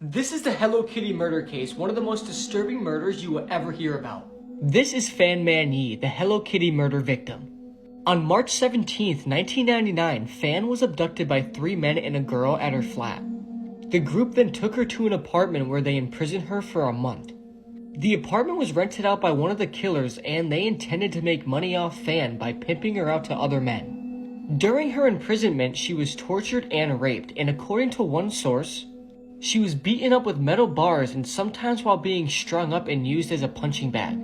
This is the Hello Kitty murder case, one of the most disturbing murders you will ever hear about. This is Fan Man Yi, the Hello Kitty murder victim. On March 17, 1999, Fan was abducted by 3 men and a girl at her flat. The group then took her to an apartment where they imprisoned her for a month. The apartment was rented out by one of the killers, and they intended to make money off Fan by pimping her out to other men. During her imprisonment, she was tortured and raped, and according to one source, she was beaten up with metal bars and sometimes while being strung up and used as a punching bag.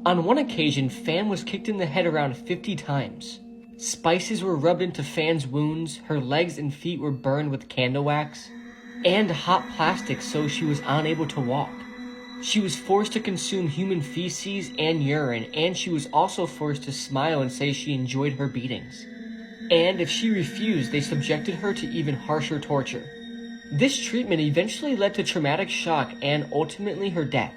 On one occasion, Fan was kicked in the head around 50 times. Spices were rubbed into Fan's wounds, her legs and feet were burned with candle wax, and hot plastic so she was unable to walk. She was forced to consume human feces and urine, and she was also forced to smile and say she enjoyed her beatings. And if she refused, they subjected her to even harsher torture. This treatment eventually led to traumatic shock and ultimately her death.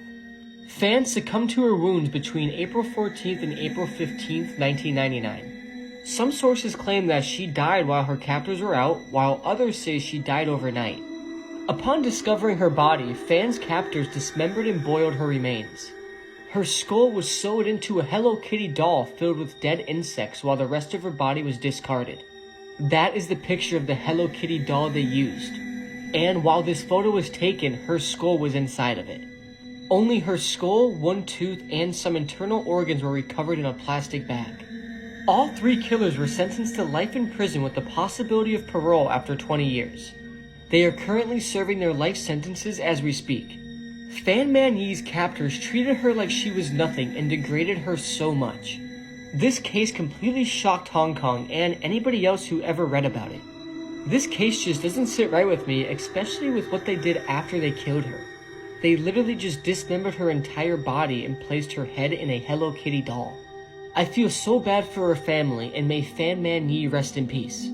Fan succumbed to her wounds between April 14th and April 15th, 1999. Some sources claim that she died while her captors were out, while others say she died overnight. Upon discovering her body, Fan's captors dismembered and boiled her remains. Her skull was sewed into a Hello Kitty doll filled with dead insects while the rest of her body was discarded. That is the picture of the Hello Kitty doll they used. And while this photo was taken, her skull was inside of it. Only her skull, one tooth, and some internal organs were recovered in a plastic bag. All 3 killers were sentenced to life in prison with the possibility of parole after 20 years. They are currently serving their life sentences as we speak. Fan Man Yi's captors treated her like she was nothing and degraded her so much. This case completely shocked Hong Kong and anybody else who ever read about it. This case just doesn't sit right with me, especially with what they did after they killed her. They literally just dismembered her entire body and placed her head in a Hello Kitty doll. I feel so bad for her family, and may Fan Man Yi rest in peace.